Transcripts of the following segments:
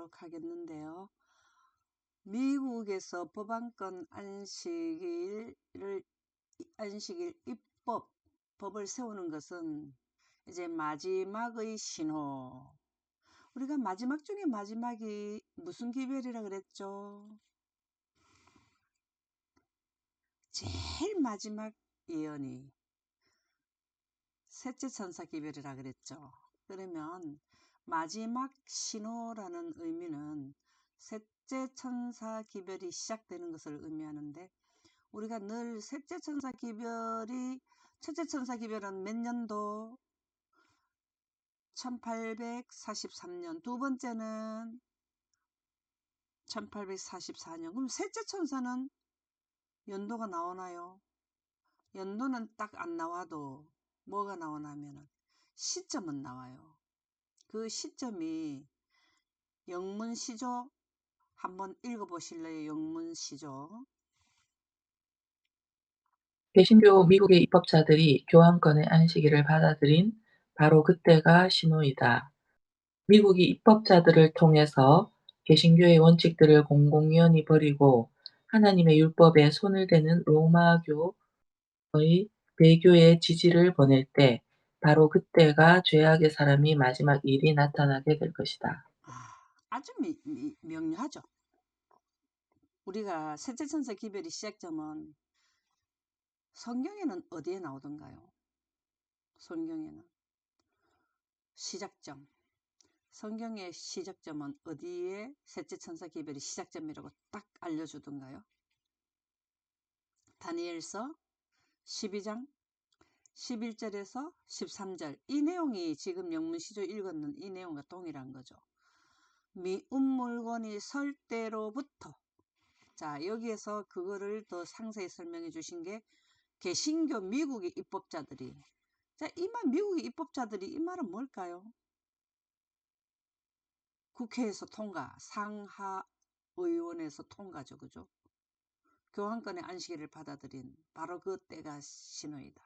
하도록 하겠는데요. 미국에서 법안권 안식일 법을 세우는 것은 이제 마지막의 신호. 우리가 마지막 중에 마지막이 무슨 기별이라 그랬죠? 제일 마지막 예언이 셋째 천사 기별이라 그랬죠. 그러면 마지막 신호라는 의미는 셋째 천사 기별이 시작되는 것을 의미하는데, 우리가 늘 셋째 천사 기별이, 첫째 천사 기별은 몇 년도? 1843년, 두 번째는 1844년. 그럼 셋째 천사는 연도가 나오나요? 연도는 딱 안 나와도 뭐가 나오냐면은 시점은 나와요. 그 시점이 영문시조 한번 읽어보실래요? 영문시조. 개신교 미국의 입법자들이 교황권의 안식일을 받아들인 바로 그때가 신호이다. 미국이 입법자들을 통해서 개신교의 원칙들을 공공연히 버리고 하나님의 율법에 손을 대는 로마교의 배교의 지지를 보낼 때 바로 그때가 죄악의 사람이 마지막 일이 나타나게 될 것이다. 아주 명료하죠. 우리가 셋째 천사 기별이 시작점은 성경에는 어디에 나오던가요? 성경에는 시작점, 성경의 시작점은 어디에 셋째 천사 기별이 시작점이라고 딱 알려주던가요? 다니엘서 12장 11절에서 13절. 이 내용이 지금 영문시조 읽었는 이 내용과 동일한 거죠. 미운 물건이 설 때로부터. 자, 여기에서 그거를 더 상세히 설명해 주신 게 개신교 미국의 입법자들이. 자, 이 말, 미국의 입법자들이, 이 말은 뭘까요? 국회에서 통과, 상하의원에서 통과죠. 그죠? 교황권의 안식일을 받아들인 바로 그 때가 신호이다.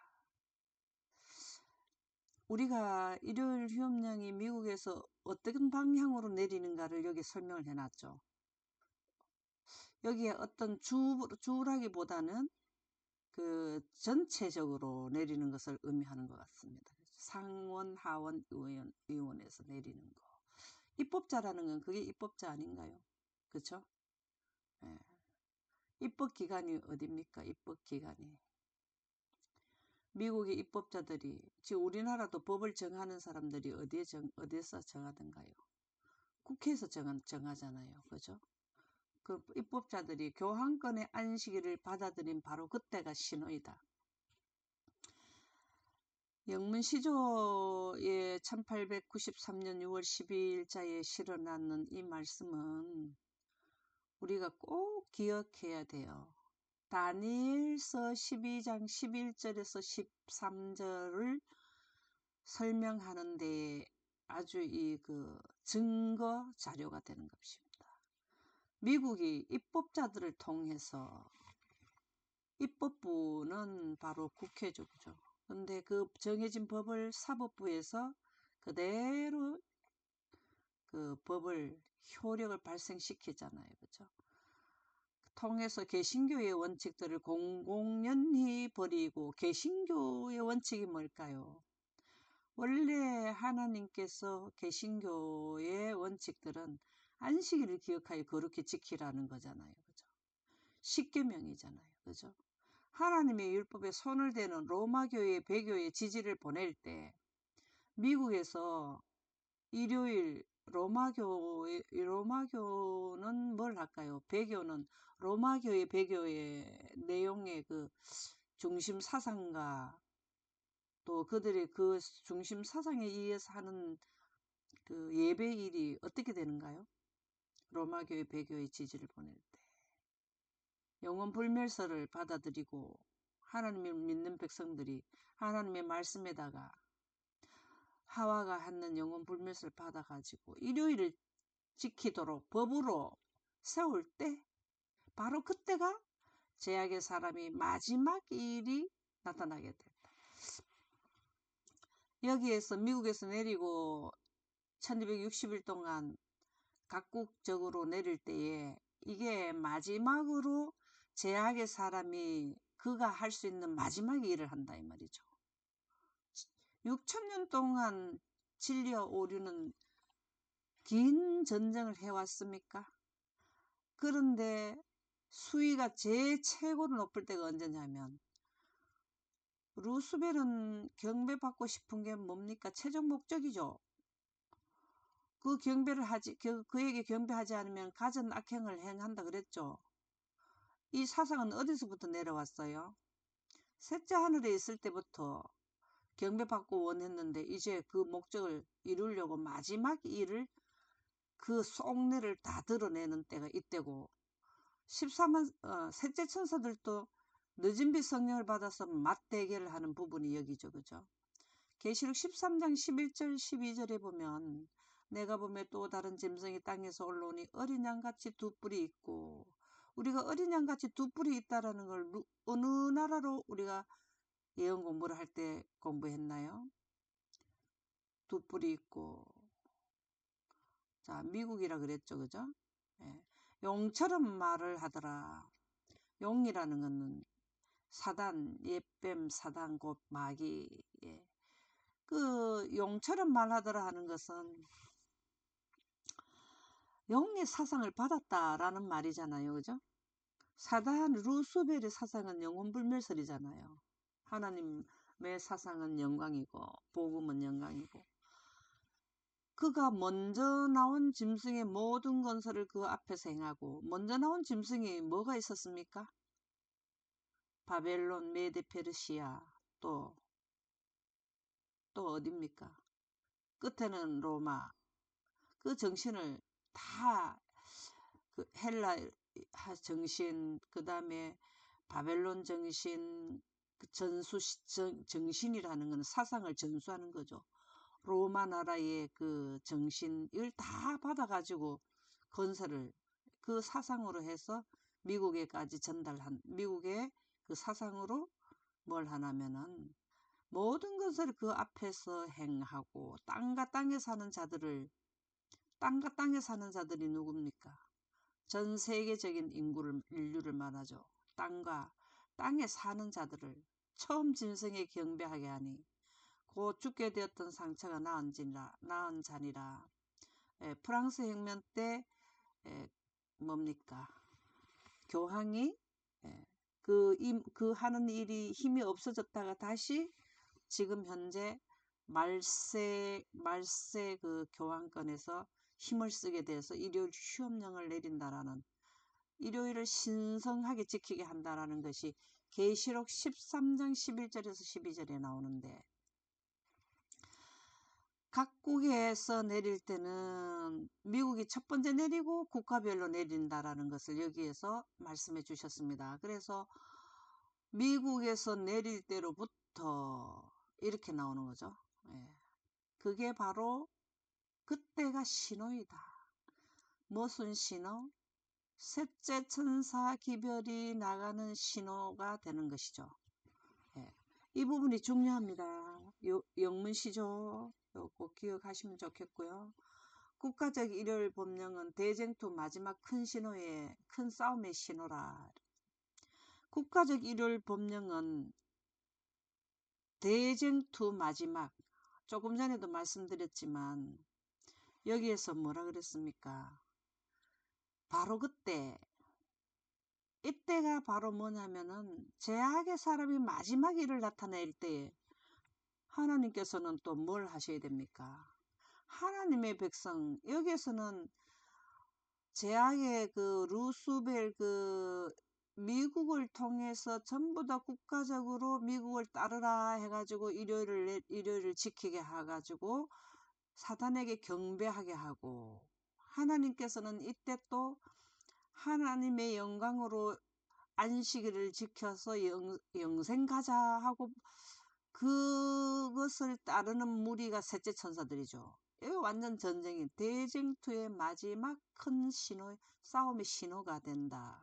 우리가 일요일 휴업령이 미국에서 어떤 방향으로 내리는가를 여기 설명을 해놨죠. 여기에 어떤 주라기보다는 그 전체적으로 내리는 것을 의미하는 것 같습니다. 상원, 하원, 의원에서 내리는 거. 입법자라는 건 그게 입법자 아닌가요? 그렇죠? 예. 입법기관이 어딥니까? 입법기관이. 미국의 입법자들이, 지금 우리나라도 법을 정하는 사람들이 어디에서 정하던가요? 국회에서 정하잖아요. 그죠? 그 입법자들이 교황권의 안식일을 받아들인 바로 그때가 신호이다. 영문시조의 1893년 6월 12일자에 실어놨는 이 말씀은 우리가 꼭 기억해야 돼요. 다니엘서 12장 11절에서 13절을 설명하는 데에 아주 그 증거 자료가 되는 것입니다. 미국이 입법자들을 통해서, 입법부는 바로 국회죠. 그죠? 근데 그 정해진 법을 사법부에서 그대로 그 법을 효력을 발생시키잖아요. 그죠? 통해서 개신교의 원칙들을 공공연히 버리고, 개신교의 원칙이 뭘까요? 원래 하나님께서 개신교의 원칙들은 안식일을 기억하여 거룩히 지키라는 거잖아요. 그죠? 십계명이잖아요. 그죠? 하나님의 율법에 손을 대는 로마교의 배교의 지지를 보낼 때 미국에서 일요일 로마교는 뭘 할까요? 배교는 로마교의 배교의 내용의 그 중심 사상과 또 그들의 그 중심 사상에 의해서 하는 그 예배일이 어떻게 되는가요? 로마교의 배교의 지지를 보낼 때 영원 불멸설을 받아들이고, 하나님을 믿는 백성들이 하나님의 말씀에다가 하와가 하는 영원 불멸설 받아가지고 일요일을 지키도록 법으로 세울 때 바로 그때가 제약의 사람이 마지막 일이 나타나게 된다. 여기에서 미국에서 내리고 1260일 동안 각국적으로 내릴 때에 이게 마지막으로 제약의 사람이 그가 할 수 있는 마지막 일을 한다 이 말이죠. 6천년 동안 진리와 오류는 긴 전쟁을 해왔습니까? 그런데 수위가 최고로 높을 때가 언제냐면 루스벨은 경배받고 싶은 게 뭡니까? 최종 목적이죠. 그 경배를 그에게 경배하지 않으면 가전 악행을 행한다 그랬죠. 이 사상은 어디서부터 내려왔어요? 셋째 하늘에 있을 때부터 경배받고 원했는데 이제 그 목적을 이루려고 마지막 일을 그 속내를 다 드러내는 때가 이때고 13만 셋째 천사들도 늦은 빛 성령을 받아서 맞대결을 하는 부분이 여기죠. 그죠? 계시록 13장 11절 12절에 보면 내가 보면 또 다른 짐승이 땅에서 올라오니 어린 양같이 두 뿔이 있고 우리가 어린 양같이 두 뿔이 있다라는 걸 어느 나라로 우리가 예언 공부를 할 때 공부했나요? 두 뿔이 있고 자 미국이라 그랬죠. 그죠? 예. 용처럼 말을 하더라. 용이라는 것은 사단, 옛뱀, 사단, 곧 마귀. 예. 그 용처럼 말하더라 하는 것은 용의 사상을 받았다라는 말이잖아요. 그죠? 사단 루스벨의 사상은 영혼불멸설이잖아요. 하나님의 사상은 영광이고 복음은 영광이고 그가 먼저 나온 짐승의 모든 건설을 그 앞에서 행하고 먼저 나온 짐승이 뭐가 있었습니까? 바벨론, 메데, 페르시아 또 어딥니까? 끝에는 로마. 그 정신을 다 그 헬라 정신, 그 다음에 바벨론 정신, 그 정신이라는 것은 사상을 전수하는 거죠. 로마 나라의 그 정신을 다 받아가지고 건설을 그 사상으로 해서 미국에까지 전달한 미국의 그 사상으로 뭘 하냐면은 모든 것을 그 앞에서 행하고 땅과 땅에 사는 자들을 땅과 땅에 사는 자들이 누굽니까? 전 세계적인 인류를 말하죠. 땅과 땅에 사는 자들을 처음 짐승에 경배하게 하니 곧 죽게 되었던 상처가 나은 자니라. 프랑스 혁명 때 뭡니까? 교황이 그 하는 일이 힘이 없어졌다가 다시 지금 현재 말세 그 교황권에서 힘을 쓰게 돼서 일요일 휴업령을 내린다라는 일요일을 신성하게 지키게 한다라는 것이 계시록 13장 11절에서 12절에 나오는데 각국에서 내릴 때는 미국이 첫 번째 내리고 국가별로 내린다라는 것을 여기에서 말씀해 주셨습니다. 그래서 미국에서 내릴 때로부터 이렇게 나오는 거죠. 예. 그게 바로 그때가 신호이다. 무슨 신호? 셋째 천사 기별이 나가는 신호가 되는 것이죠. 예. 이 부분이 중요합니다. 영문시죠. 꼭 기억하시면 좋겠고요. 국가적 일요일 법령은 대쟁투 마지막 큰 신호의 큰 싸움의 신호라. 국가적 일요일 법령은 대쟁투 마지막 조금 전에도 말씀드렸지만 여기에서 뭐라 그랬습니까? 바로 그때 이때가 바로 뭐냐면은 제약의 사람이 마지막 일을 나타낼 때에 하나님께서는 또 뭘 하셔야 됩니까? 하나님의 백성 여기에서는 제약의 그 루스벨 그 미국을 통해서 전부 다 국가적으로 미국을 따르라 해가지고 일요일을 지키게 해가지고 사단에게 경배하게 하고 하나님께서는 이때 또 하나님의 영광으로 안식일을 지켜서 영생 가자 하고 그것을 따르는 무리가 셋째 천사들이죠. 이거 완전 전쟁이 대쟁투의 마지막 큰 신호, 싸움의 신호가 된다.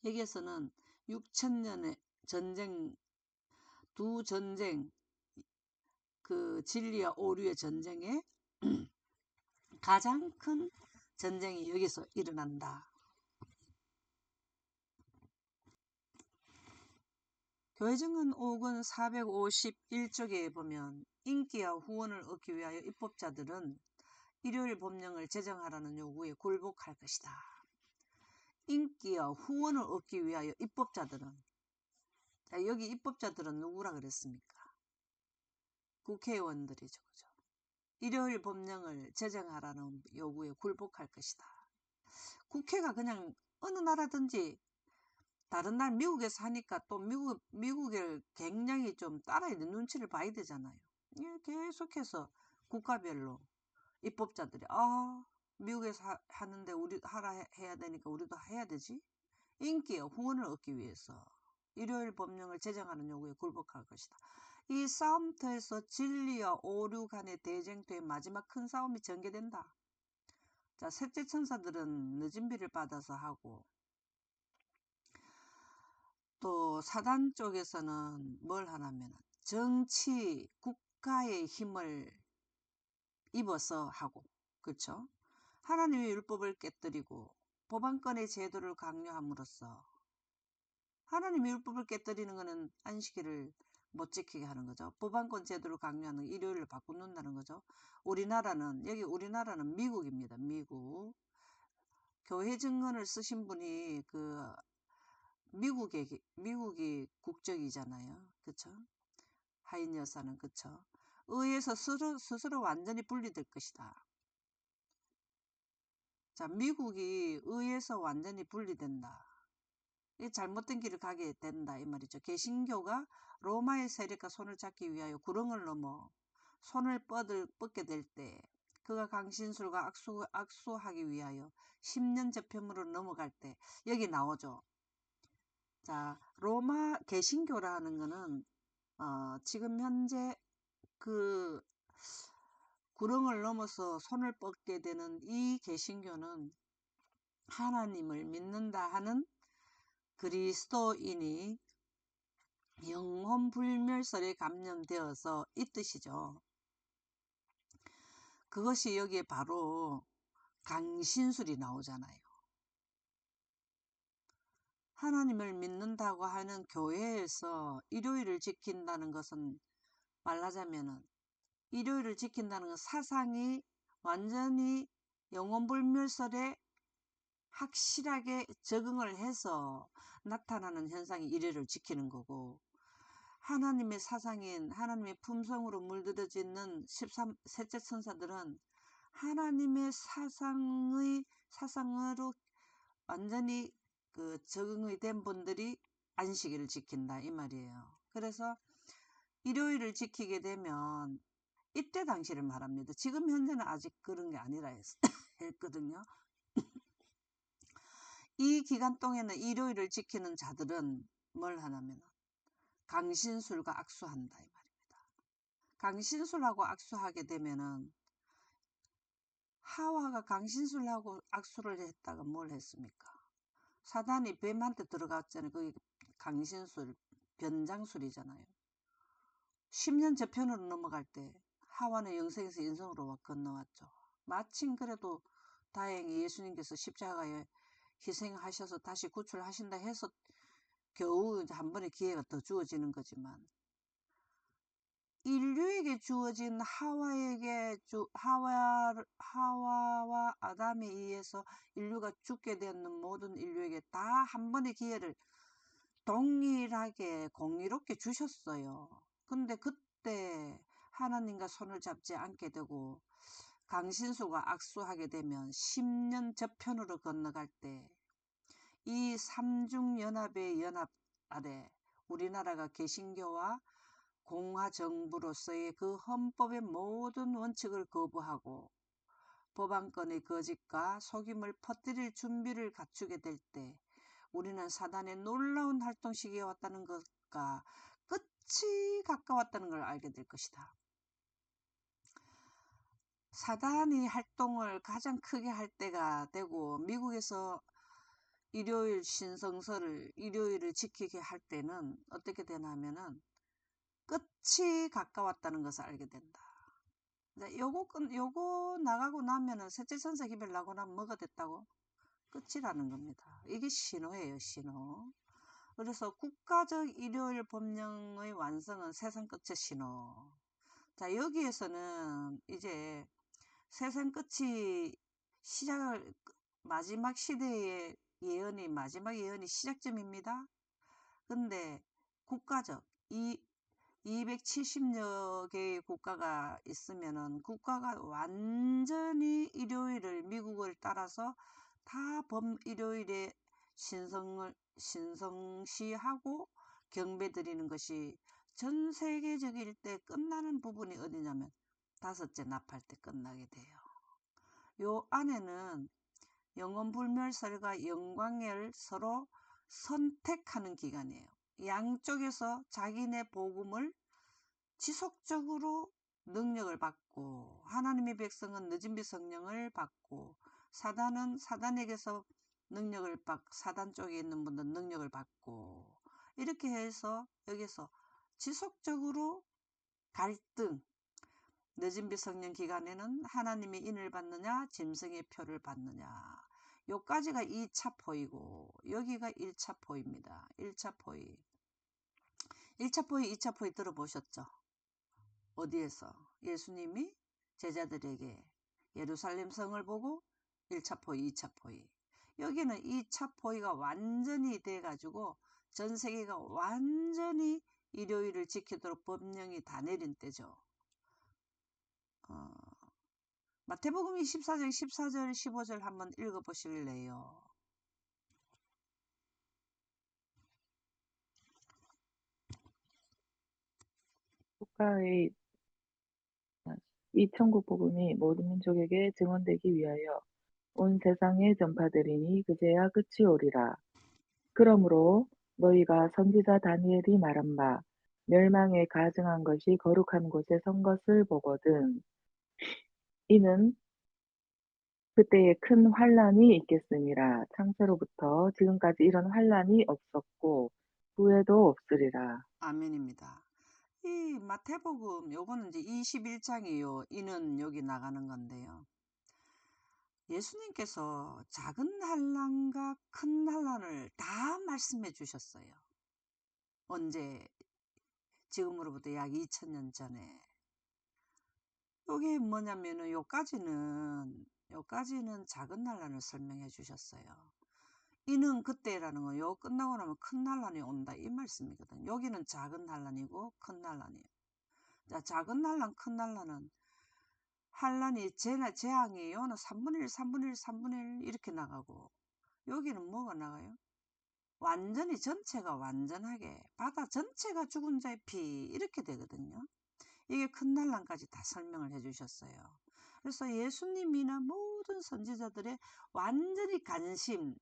여기에서는 6천년의 전쟁, 두 전쟁, 그 진리와 오류의 전쟁에 가장 큰 전쟁이 여기서 일어난다. 교회증언 5권 451쪽에 보면 인기와 후원을 얻기 위하여 입법자들은 일요일 법령을 제정하라는 요구에 굴복할 것이다. 인기와 후원을 얻기 위하여 입법자들은, 자, 여기 입법자들은 누구라 그랬습니까? 국회의원들이죠. 그죠? 일요일 법령을 제정하라는 요구에 굴복할 것이다. 국회가 그냥 어느 나라든지 다른 나라 미국에서 하니까 또 미국을 굉장히 좀 따라야 돼. 눈치를 봐야 되잖아요. 계속해서 국가별로 입법자들이 미국에서 하는데 우리 해야 되니까 우리도 해야 되지. 인기와 후원을 얻기 위해서 일요일 법령을 제정하는 요구에 굴복할 것이다. 이 싸움터에서 진리와 오류 간의 대쟁터의 마지막 큰 싸움이 전개된다. 자, 셋째 천사들은 늦은 비를 받아서 하고, 또 사단 쪽에서는 뭘 하냐면 정치, 국가의 힘을 입어서 하고, 그렇죠? 하나님의 율법을 깨뜨리고 법안권의 제도를 강요함으로써, 하나님의 율법을 깨뜨리는 것은 안식일을 못 지키게 하는 거죠. 법안권 제도를 강요하는 일요일을 바꾸는다는 거죠. 우리나라는 미국입니다. 교회 증언을 쓰신 분이 미국이 국적이잖아요. 그쵸? 하인 여사는, 그쵸? 의에서 스스로 완전히 분리될 것이다. 자, 미국이 의에서 완전히 분리된다. 이 잘못된 길을 가게 된다 이 말이죠. 개신교가 로마의 세력과 손을 잡기 위하여 구렁을 넘어 손을 뻗게 될 때, 그가 강신술과 악수하기 위하여 10년 접현으로 넘어갈 때, 여기 나오죠. 자, 로마 개신교라는 거는 지금 현재 그 구렁을 넘어서 손을 뻗게 되는 이 개신교는 하나님을 믿는다 하는 그리스도인이 영혼 불멸설에 감염되어서 이 뜻이죠. 그것이 여기에 바로 강신술이 나오잖아요. 하나님을 믿는다고 하는 교회에서 일요일을 지킨다는 것은, 말하자면은 일요일을 지킨다는 건 사상이 완전히 영혼불멸설에 확실하게 적응을 해서 나타나는 현상이 일요일을 지키는 거고, 하나님의 사상인 하나님의 품성으로 물들어지는 13셋째 천사들은 하나님의 사상으로 완전히 적응이 된 분들이 안식일을 지킨다 이 말이에요. 그래서 일요일을 지키게 되면, 이때 당시를 말합니다. 지금 현재는 아직 그런 게 아니라 했거든요. 이 기간 동안에는 일요일을 지키는 자들은 뭘 하냐면 강신술과 악수한다 이 말입니다. 강신술하고 악수하게 되면은, 하와가 강신술하고 악수를 했다가 뭘 했습니까? 사단이 뱀한테 들어갔잖아요. 그게 강신술, 변장술이잖아요. 10년 저편으로 넘어갈 때 하와는 영생에서 인성으로 건너왔죠. 마침 그래도 다행히 예수님께서 십자가에 희생하셔서 다시 구출하신다 해서 겨우 한 번의 기회가 더 주어지는 거지만, 인류에게 주어진 하와와 아담에 의해서 인류가 죽게 되는 모든 인류에게 다 한 번의 기회를 동일하게 공의롭게 주셨어요. 근데 그때 하나님과 손을 잡지 않게 되고 강신수가 악수하게 되면 10년 저편으로 건너갈 때, 이 삼중연합의 연합 아래 우리나라가 개신교와 공화정부로서의 그 헌법의 모든 원칙을 거부하고 법안권의 거짓과 속임을 퍼뜨릴 준비를 갖추게 될 때, 우리는 사단의 놀라운 활동 시기에 왔다는 것과 끝이 가까웠다는 걸 알게 될 것이다. 사단이 활동을 가장 크게 할 때가 되고, 미국에서 일요일을 지키게 할 때는 어떻게 되냐면은 끝이 가까웠다는 것을 알게 된다. 이제 요거 나가고 나면은 셋째 천사 기별 나고 나면 뭐가 됐다고? 끝이라는 겁니다. 이게 신호예요, 신호. 그래서 국가적 일요일 법령의 완성은 세상 끝의 신호. 자, 여기에서는 이제 세상 끝이 시작을, 마지막 시대의 예언이, 마지막 예언이 시작점입니다. 근데 국가적, 270여 개의 국가가 있으면은 국가가 완전히 일요일을 미국을 따라서 다 범일요일에 신성시하고 경배 드리는 것이 전 세계적일 때 끝나는 부분이 어디냐면 다섯째 나팔 때 끝나게 돼요. 요 안에는 영원불멸설과 영광열 서로 선택하는 기간이에요. 양쪽에서 자기네 복음을 지속적으로 능력을 받고, 하나님의 백성은 늦은비 성령을 받고, 사단은 사단에게서 능력을 받고, 사단 쪽에 있는 분들은 능력을 받고, 이렇게 해서 여기서 지속적으로 갈등, 늦은비 성령 기간에는 하나님의 인을 받느냐, 짐승의 표를 받느냐. 요까지가 2차 포이고, 여기가 1차 포입니다. 1차 포이. 1차 포이, 2차 포이 들어보셨죠? 어디에서? 예수님이 제자들에게 예루살렘 성을 보고 1차 포이, 2차 포이. 여기는 2차 포이가 완전히 돼가지고 전 세계가 완전히 일요일을 지키도록 법령이 다 내린 때죠. 마태복음 24장 14절 15절 한번 읽어보실래요? 국가의 이 천국 복음이 모든 민족에게 증언되기 위하여 온 세상에 전파되리니 그제야 끝이 오리라. 그러므로 너희가 선지자 다니엘이 말한 바 멸망에 가증한 것이 거룩한 곳에 선 것을 보거든. 이는 그때에 큰 환란이 있겠음이라. 창세로부터 지금까지 이런 환란이 없었고 후에도 없으리라. 아멘입니다. 이 마태복음 요거는 이제 21장이요. 이는 여기 나가는 건데요. 예수님께서 작은 환란과 큰 환란을 다 말씀해 주셨어요. 언제? 지금으로부터 약 2000년 전에. 요게 뭐냐면은 요까지는 작은 환란을 설명해 주셨어요. 이는 그때라는 거, 요 끝나고 나면 큰 환란이 온다 이 말씀이거든. 여기는 작은 환란이고 큰 환란이에요. 자, 작은 환란, 큰 환란은 환란이 재앙이에요. 3분의 1, 3분의 1, 3분의 1 이렇게 나가고, 여기는 뭐가 나가요? 완전히 전체가 완전하게 바다 전체가 죽은 자의 피 이렇게 되거든요. 이게 큰 난란까지 다 설명을 해주셨어요. 그래서 예수님이나 모든 선지자들의 완전히 관심,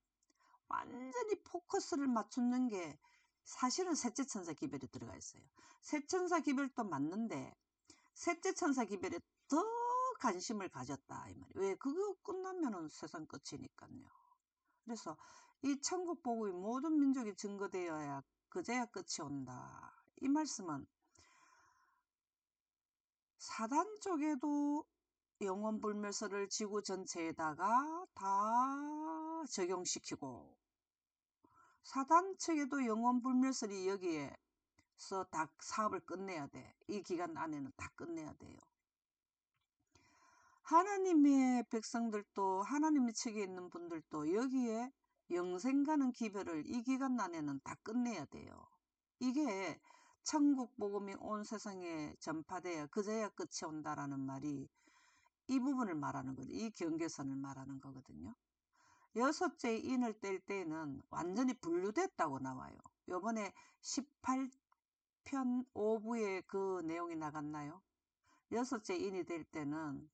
완전히 포커스를 맞추는 게 사실은 셋째 천사 기별에 들어가 있어요. 셋 천사 기별도 맞는데 셋째 천사 기별에 더 관심을 가졌다 이 말이에요. 왜? 그거 끝나면은 세상 끝이니까요. 그래서 이 천국 복음이 모든 민족이 증거되어야 그제야 끝이 온다. 이 말씀은 사단 쪽에도 영원불멸설을 지구 전체에다가 다 적용시키고, 사단 측에도 영원불멸설이 여기에서 다 사업을 끝내야 돼. 이 기간 안에는 다 끝내야 돼요. 하나님의 백성들도, 하나님의 측에 있는 분들도 여기에 영생 가는 기별을 이 기간 안에는 다 끝내야 돼요. 이게 천국 복음이 온 세상에 전파되어 그제야 끝이 온다라는 말이 이 부분을 말하는 거죠. 이 경계선을 말하는 거거든요. 여섯째 인을 뗄 때는 완전히 분류됐다고 나와요. 요번에 18편 5부에 그 내용이 나갔나요? 여섯째 인이 될 때는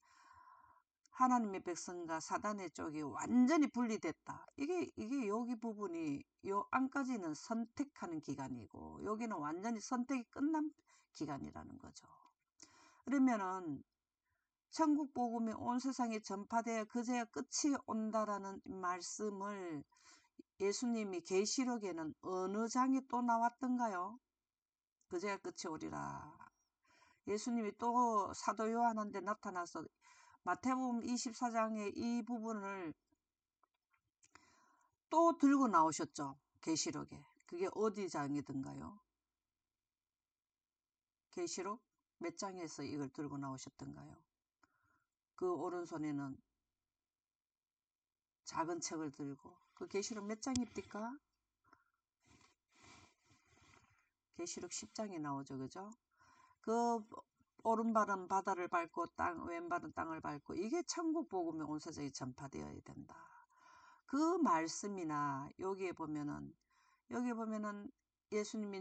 하나님의 백성과 사단의 쪽이 완전히 분리됐다. 이게 여기 부분이 요 안까지는 선택하는 기간이고 여기는 완전히 선택이 끝난 기간이라는 거죠. 그러면은 천국 복음이 온 세상에 전파되어 그제야 끝이 온다라는 말씀을 예수님이 계시록에는 어느 장에 또 나왔던가요? 그제야 끝이 오리라. 예수님이 또 사도 요한한테 나타나서 마태복음 24장의 이 부분을 또 들고 나오셨죠. 계시록에. 그게 어디 장이든가요? 계시록 몇 장에서 이걸 들고 나오셨던가요? 그 오른손에는 작은 책을 들고 그 계시록 몇 장입니까? 계시록 10장에 나오죠. 그죠? 그 오른발은 바다를 밟고 왼발은 땅을 밟고 이게 천국 복음이 온 세상에 전파되어야 된다. 그 말씀이나 여기에 보면은 예수님이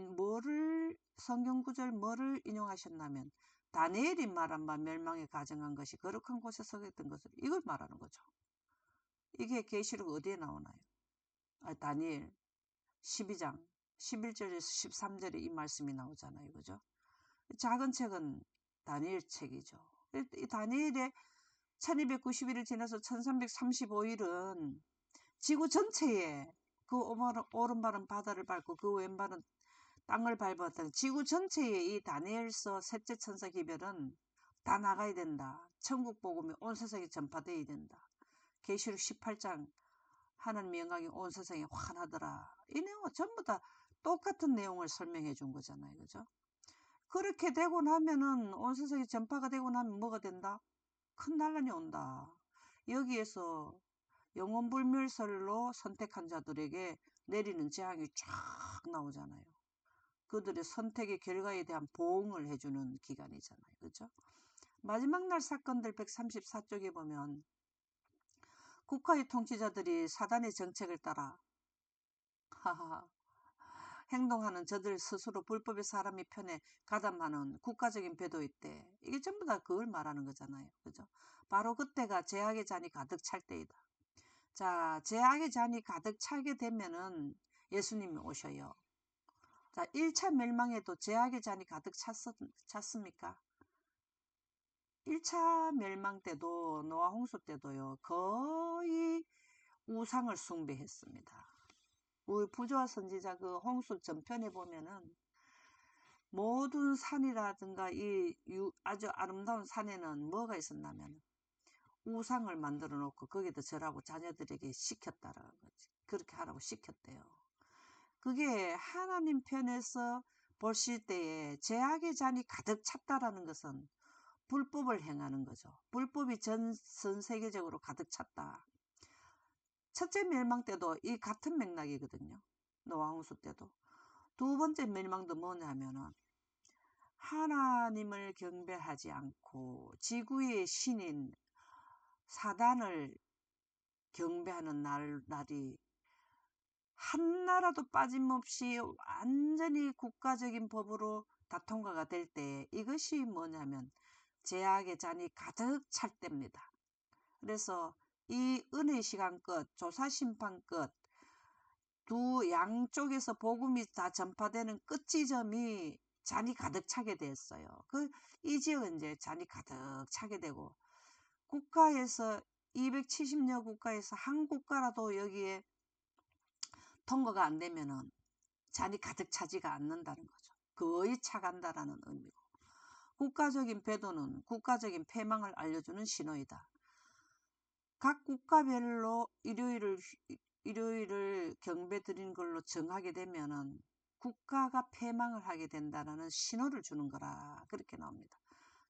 성경 구절 뭐를 인용하셨냐면 다니엘이 말한 바 멸망에 가정한 것이 거룩한 곳에 서겠던 것을 이걸 말하는 거죠. 이게 계시록 어디에 나오나요? 다니엘 12장 11절에서 13절에 이 말씀이 나오잖아요. 그죠? 작은 책은 다니엘 책이죠. 이 다니엘의 1291일 지나서 1335일은 지구 전체에 그 오른발은 바다를 밟고 그 왼발은 땅을 밟았던 지구 전체에 이 다니엘서 셋째 천사 기별은 다 나가야 된다. 천국 복음이 온 세상에 전파되어야 된다. 계시록 18장 하나님의 영광이 온 세상에 환하더라. 이 내용은 전부 다 똑같은 내용을 설명해 준 거잖아요. 그죠? 그렇게 되고 나면은 온 세상에 전파가 되고 나면 뭐가 된다? 큰 난란이 온다. 여기에서 영혼불멸설로 선택한 자들에게 내리는 재앙이 쫙 나오잖아요. 그들의 선택의 결과에 대한 보응을 해주는 기간이잖아요. 그죠? 마지막 날 사건들 134쪽에 보면 국가의 통치자들이 사단의 정책을 따라 하하 행동하는 저들 스스로 불법의 사람의 편에 가담하는 국가적인 배도일 때 이게 전부 다 그걸 말하는 거잖아요. 그죠? 바로 그때가 죄악의 잔이 가득 찰 때이다. 자, 죄악의 잔이 가득 차게 되면은 예수님이 오셔요. 자, 1차 멸망에도 죄악의 잔이 가득 찼습니까? 1차 멸망 때도 노아 홍수 때도요. 거의 우상을 숭배했습니다. 우리 부조와 선지자 그 홍수 전편에 보면은 모든 산이라든가 이 아주 아름다운 산에는 뭐가 있었냐면 우상을 만들어 놓고 거기다 절하고 자녀들에게 시켰다라는 거지. 그렇게 하라고 시켰대요. 그게 하나님 편에서 보실 때에 죄악의 잔이 가득 찼다라는 것은 불법을 행하는 거죠. 불법이 전 세계적으로 가득 찼다. 첫째 멸망 때도 이 같은 맥락이거든요. 노아 홍수 때도. 두 번째 멸망도 뭐냐면은 하나님을 경배하지 않고 지구의 신인 사단을 경배하는 날이 한나라도 빠짐없이 완전히 국가적인 법으로 다 통과가 될 때 이것이 뭐냐면 죄악의 잔이 가득 찰 때입니다. 그래서 이 은혜 시간 끝, 조사 심판 끝, 두 양쪽에서 복음이 다 전파되는 끝 지점이 잔이 가득 차게 됐어요. 이 지역은 이제 잔이 가득 차게 되고 국가에서 270여 국가에서 한 국가라도 여기에 통과가 안 되면은 잔이 가득 차지가 않는다는 거죠. 거의 차간다라는 의미고. 국가적인 배도는 국가적인 패망을 알려주는 신호이다. 각 국가별로 일요일을 경배 드리는 걸로 정하게 되면은 국가가 패망을 하게 된다는 신호를 주는 거라 그렇게 나옵니다.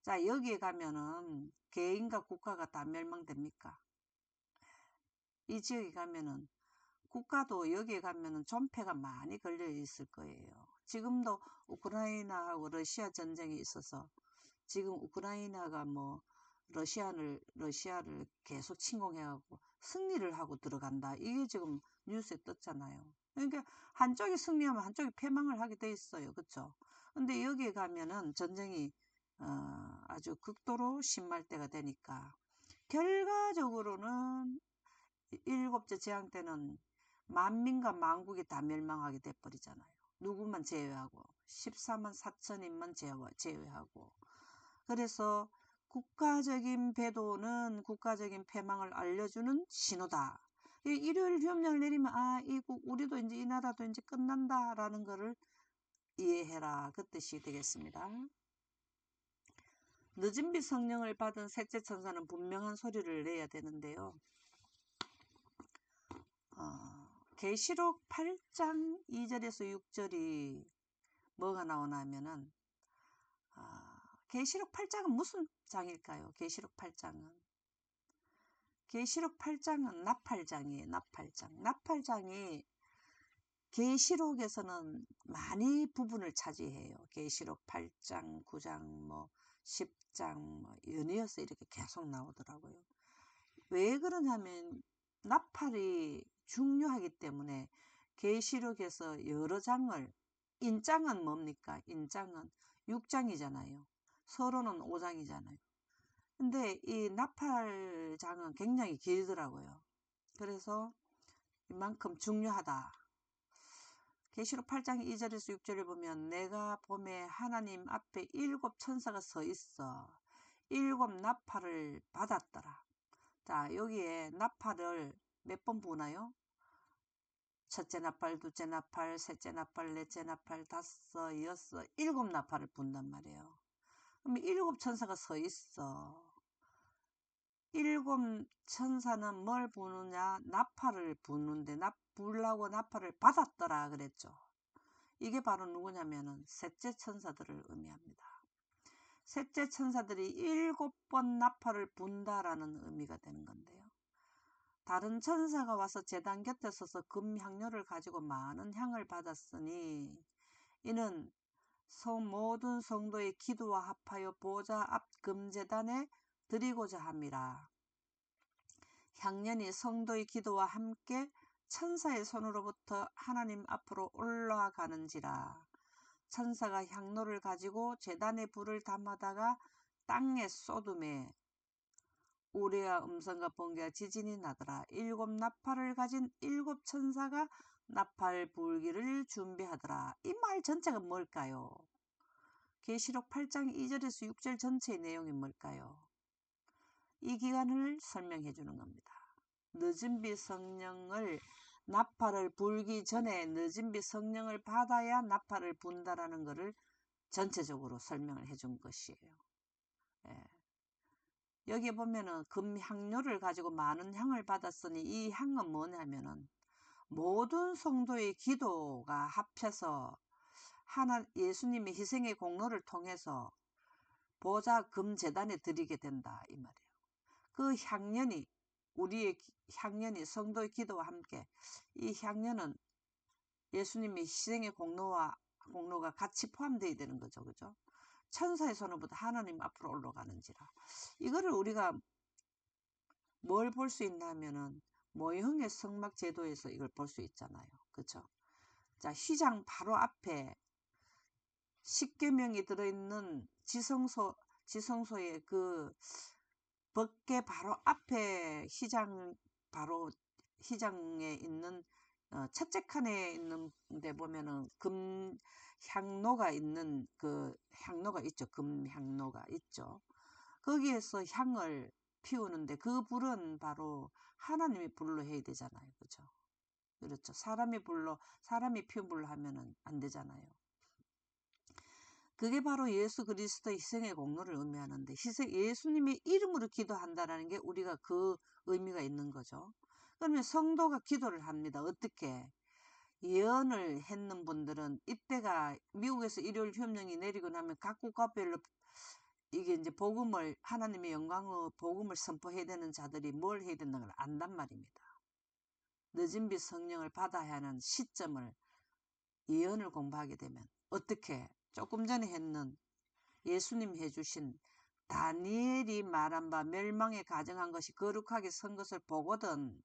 자, 여기에 가면은 개인과 국가가 다 멸망됩니까? 이 지역에 가면은 국가도 여기에 가면은 존폐가 많이 걸려 있을 거예요. 지금도 우크라이나하고 러시아 전쟁이 있어서 지금 우크라이나가 뭐 러시아를 계속 침공해가고 승리를 하고 들어간다. 이게 지금 뉴스에 떴잖아요. 그러니까 한쪽이 승리하면 한쪽이 패망을 하게 돼 있어요. 그렇죠? 근데 여기에 가면은 전쟁이 아주 극도로 심할 때가 되니까 결과적으로는 일곱째 재앙 때는 만민과 만국이 다 멸망하게 돼버리잖아요. 누구만 제외하고 14만 4천인만 제외하고 그래서 국가적인 배도는 국가적인 패망을 알려주는 신호다. 일요일 휴업령을 내리면 우리도 이제 이 나라도 이제 끝난다라는 거를 이해해라 그 뜻이 되겠습니다. 늦은 빛 성령을 받은 셋째 천사는 분명한 소리를 내야 되는데요. 계시록 8장 2절에서 6절이 뭐가 나오나 하면은 계시록 8장은 무슨 장일까요? 계시록 8장은 나팔장이에요. 나팔장이 계시록에서는 많이 부분을 차지해요. 계시록 8장, 9장, 뭐 10장 뭐 연이어서 이렇게 계속 나오더라고요. 왜 그러냐면 나팔이 중요하기 때문에 계시록에서 여러 장을, 인장은 뭡니까? 인장은 6장이잖아요. 서로는 5장이잖아요. 근데 이 나팔장은 굉장히 길더라고요. 그래서 이만큼 중요하다. 계시록 8장 2절에서 6절을 보면 내가 봄에 하나님 앞에 7 천사가 서 있어 7 나팔을 받았더라. 자, 여기에 나팔을 몇 번 부나요? 첫째 나팔, 둘째 나팔, 셋째 나팔, 넷째 나팔, 다섯, 여섯, 7 나팔을 분단 말이에요. 그럼 7 천사가 서 있어. 7 천사는 뭘 부느냐? 나팔을 부는데 불라고 나팔을 받았더라 그랬죠. 이게 바로 누구냐면은 셋째 천사들을 의미합니다. 셋째 천사들이 7번 나팔을 분다라는 의미가 되는 건데요. 다른 천사가 와서 제단 곁에 서서 금 향료를 가지고 많은 향을 받았으니 이는 모든 성도의 기도와 합하여 보좌 앞 금제단에 드리고자 함이라. 향년이 성도의 기도와 함께 천사의 손으로부터 하나님 앞으로 올라가는지라. 천사가 향로를 가지고 제단에 불을 담아다가 땅에 쏟음에 우레와 음성과 번개와 지진이 나더라. 7 나팔을 가진 7 천사가 나팔 불기를 준비하더라. 이 말 전체가 뭘까요? 계시록 8장 2절에서 6절 전체의 내용이 뭘까요? 이 기간을 설명해 주는 겁니다. 늦은 빛 성령을 나팔을 불기 전에 늦은 빛 성령을 받아야 나팔을 분다라는 것을 전체적으로 설명을 해준 것이에요. 예. 여기 보면은 금향료를 가지고 많은 향을 받았으니 이 향은 뭐냐면은 모든 성도의 기도가 합해서 예수님의 희생의 공로를 통해서 보좌 금제단에 드리게 된다 이 말이에요. 그 향연이 우리의 향연이 성도의 기도와 함께 이 향연은 예수님의 희생의 공로가 같이 포함되어야 되는 거죠. 그죠? 천사의 손으로부터 하나님 앞으로 올라가는지라. 이거를 우리가 뭘 볼 수 있나 하면은 모형의 성막 제도에서 이걸 볼 수 있잖아요. 그렇죠? 자, 휘장 바로 앞에 십계명이 들어있는 지성소의 그 법계 바로 앞에 바로 휘장에 있는 첫째 칸에 있는 데 보면은 금 향로가 있는 그 향로가 있죠. 금 향로가 있죠. 거기에서 향을 피우는데 그 불은 바로 하나님의 불로 해야 되잖아요. 그죠? 그렇죠. 사람이 피운 불로 하면은 안 되잖아요. 그게 바로 예수 그리스도의 희생의 공로를 의미하는데 예수님의 이름으로 기도한다라는 게 우리가 그 의미가 있는 거죠. 그러면 성도가 기도를 합니다. 어떻게? 예언을 했는 분들은 이때가 미국에서 일요일 휴업령이 내리고 나면 각 국가별로 이게 이제 하나님의 영광의 복음을 선포해야 되는 자들이 뭘 해야 된다는 걸 안단 말입니다. 늦은 빛 성령을 받아야 하는 시점을 예언을 공부하게 되면 어떻게? 조금 전에 했는 예수님 해주신 다니엘이 말한 바 멸망에 가정한 것이 거룩하게 선 것을 보거든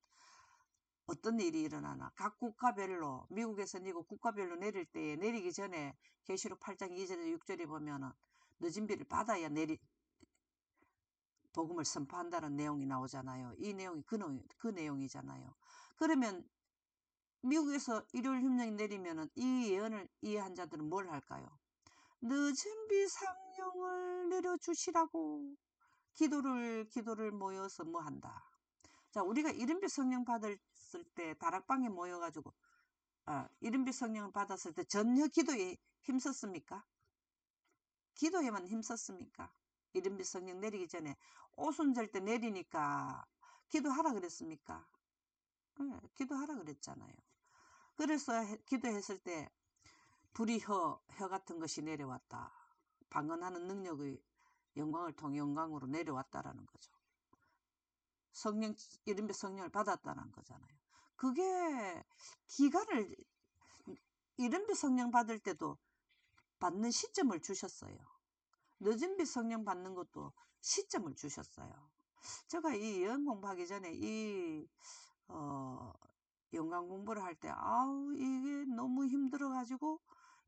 어떤 일이 일어나나 각 국가별로 미국에서 미국 국가별로 내릴 때에 내리기 전에 계시록 8장 2절에서 6절에 보면은 늦은 비를 받아야 복음을 선포한다는 내용이 나오잖아요. 이 내용이 그 내용이잖아요. 그러면 미국에서 일요일 흉령이 내리면은 이 예언을 이해한 자들은 뭘 할까요? 늦은 비 성령을 내려주시라고 기도를 모여서 뭐 한다. 자, 우리가 이른비 성령 받았을 때 다락방에 모여가지고 이른비 성령을 받았을 때 전혀 기도에 힘썼습니까? 기도에만 힘썼습니까? 이른비 성령 내리기 전에 오순절 때 내리니까 기도하라 그랬습니까? 네, 기도하라 그랬잖아요. 그래서 기도했을 때 불이 혀 같은 것이 내려왔다. 방언하는 능력의 영광을 통해 영광으로 내려왔다라는 거죠. 성령, 이른비 성령을 받았다는 거잖아요. 그게 기간을, 이른비 성령 받을 때도 받는 시점을 주셨어요. 늦은비 성령 받는 것도 시점을 주셨어요. 제가 이 예언 공부하기 전에 연관 공부를 할 때, 아우, 이게 너무 힘들어가지고,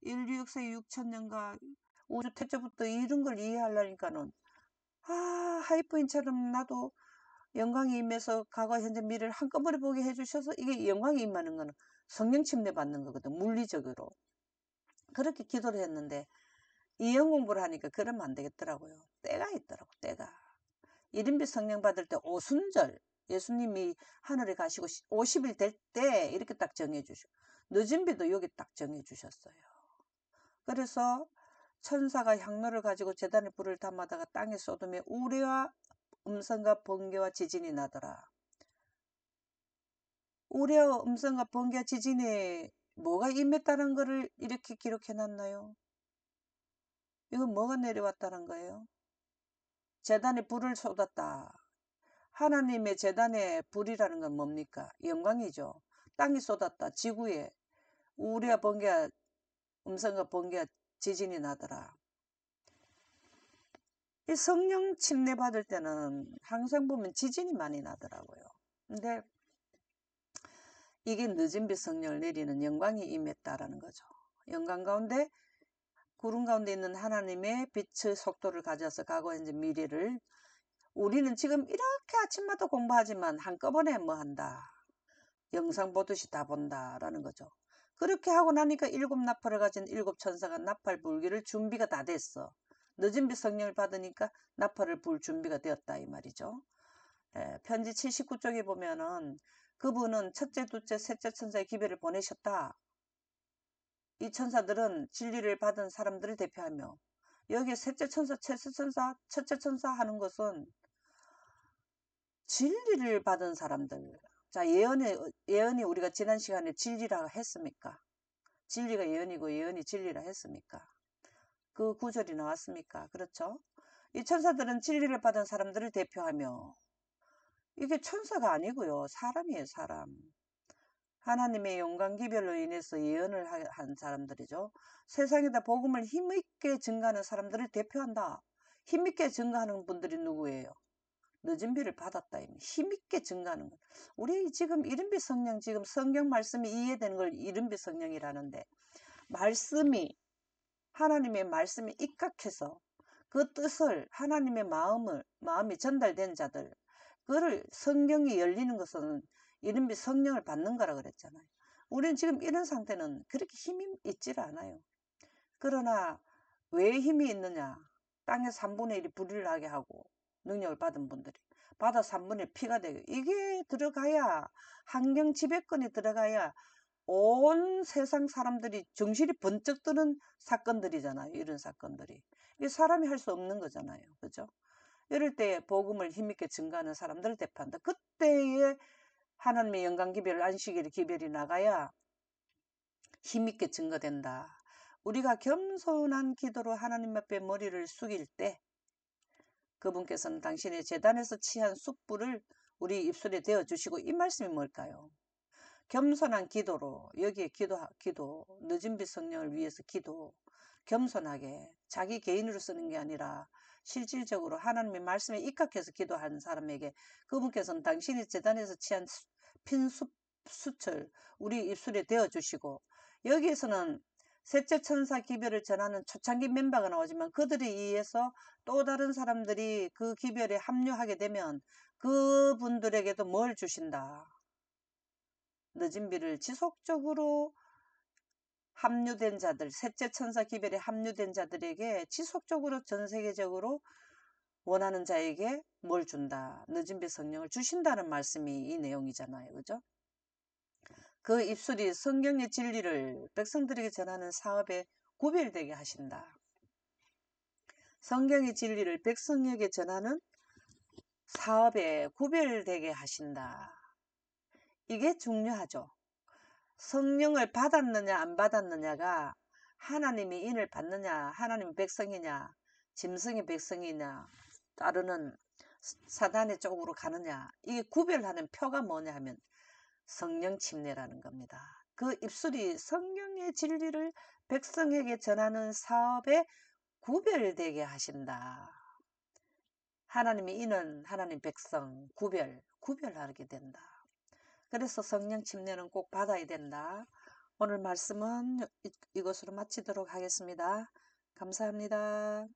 인류 역사의 6천년과 우주 태초부터 이런 걸 이해하려니까는, 하이프인처럼 나도 영광이 임해서 과거, 현재, 미래를 한꺼번에 보게 해주셔서 이게 영광이 임하는 거는 성령 침례 받는 거거든, 물리적으로. 그렇게 기도를 했는데, 이영 공부를 하니까 그러면 안 되겠더라고요. 때가 있더라고, 때가. 이른비 성령 받을 때 오순절, 예수님이 하늘에 가시고 50일 될 때 이렇게 딱 정해주시고, 늦은비도 여기 딱 정해주셨어요. 그래서 천사가 향로를 가지고 제단에 불을 담아다가 땅에 쏟으며 우레와 음성과 번개와 지진이 나더라. 우레와 음성과 번개와 지진에 뭐가 임했다는 것을 이렇게 기록해놨나요? 이건 뭐가 내려왔다는 거예요? 제단에 불을 쏟았다. 하나님의 제단에 불이라는 건 뭡니까? 영광이죠. 땅이 쏟았다. 지구에 우레와 번개와 음성과 번개와 지진이 나더라. 이 성령 침례 받을 때는 항상 보면 지진이 많이 나더라고요. 근데 이게 늦은비 성령을 내리는 영광이 임했다라는 거죠. 영광 가운데 구름 가운데 있는 하나님의 빛의 속도를 가져서 과거, 현재, 미래를 우리는 지금 이렇게 아침마다 공부하지만 한꺼번에 뭐 한다. 영상 보듯이 다 본다라는 거죠. 그렇게 하고 나니까 7나팔을 가진 7천사가 나팔 불기를 준비가 다 됐어. 늦은비 성령을 받으니까 나팔을 불 준비가 되었다 이 말이죠. 편지 79쪽에 보면은 그분은 첫째, 둘째, 셋째 천사의 기별을 보내셨다. 이 천사들은 진리를 받은 사람들을 대표하며 여기에 셋째 천사, 셋째 천사, 첫째 천사 하는 것은 진리를 받은 사람들. 자, 예언이 우리가 지난 시간에 진리라 했습니까? 진리가 예언이고 예언이 진리라 했습니까? 그 구절이 나왔습니까? 그렇죠? 이 천사들은 진리를 받은 사람들을 대표하며 이게 천사가 아니고요. 사람이에요, 사람. 하나님의 영광 기별로 인해서 예언을 한 사람들이죠. 세상에다 복음을 힘있게 증가하는 사람들을 대표한다. 힘있게 증가하는 분들이 누구예요? 늦은비를 받았다. 힘있게 증가하는 것. 우리 지금 이른비 성령, 지금 성경 말씀이 이해되는 걸 이른비 성령이라는데, 하나님의 말씀이 입각해서 그 뜻을, 하나님의 마음이 전달된 자들, 그거를 성경이 열리는 것은 이른비 성령을 받는 거라 그랬잖아요. 우리는 지금 이런 상태는 그렇게 힘이 있질 않아요. 그러나 왜 힘이 있느냐? 땅에 3분의 1이 불을 나게 하고 능력을 받은 분들이 바다 3분의 1 피가 되고 이게 들어가야 환경 지배권이 들어가야 온 세상 사람들이 정신이 번쩍 드는 사건들이잖아요. 이런 사건들이. 이게 사람이 할 수 없는 거잖아요. 그죠? 이럴 때 복음을 힘있게 증가하는 사람들을 대표한다. 그때에 하나님의 영광 기별, 안식일 기별이 나가야 힘있게 증거된다. 우리가 겸손한 기도로 하나님 앞에 머리를 숙일 때 그분께서는 당신의 제단에서 취한 숯불을 우리 입술에 대어주시고 이 말씀이 뭘까요? 겸손한 기도로 여기에 기도 늦은비 성령을 위해서 기도 겸손하게 자기 개인으로 쓰는 게 아니라 실질적으로 하나님의 말씀에 입각해서 기도하는 사람에게 그분께서는 당신이 제단에서 취한 핀 숯을 우리 입술에 대어주시고 여기에서는 셋째 천사 기별을 전하는 초창기 멤버가 나오지만 그들에 의해서 또 다른 사람들이 그 기별에 합류하게 되면 그분들에게도 뭘 주신다. 늦은비를 지속적으로 합류된 자들, 셋째 천사 기별에 합류된 자들에게 지속적으로 전 세계적으로 원하는 자에게 뭘 준다. 늦은비 성령을 주신다는 말씀이 이 내용이잖아요. 그죠? 그 입술이 성경의 진리를 백성들에게 전하는 사업에 구별되게 하신다. 성경의 진리를 백성에게 전하는 사업에 구별되게 하신다. 이게 중요하죠. 성령을 받았느냐 안 받았느냐가 하나님이 인을 받느냐, 하나님 백성이냐, 짐승의 백성이냐, 따르는 사단의 쪽으로 가느냐, 이게 구별하는 표가 뭐냐 하면 성령 침례라는 겁니다. 그 입술이 성령의 진리를 백성에게 전하는 사업에 구별되게 하신다. 하나님이 인은 하나님 백성 구별하게 된다. 그래서 성령 침례는 꼭 받아야 된다. 오늘 말씀은 이것으로 마치도록 하겠습니다. 감사합니다.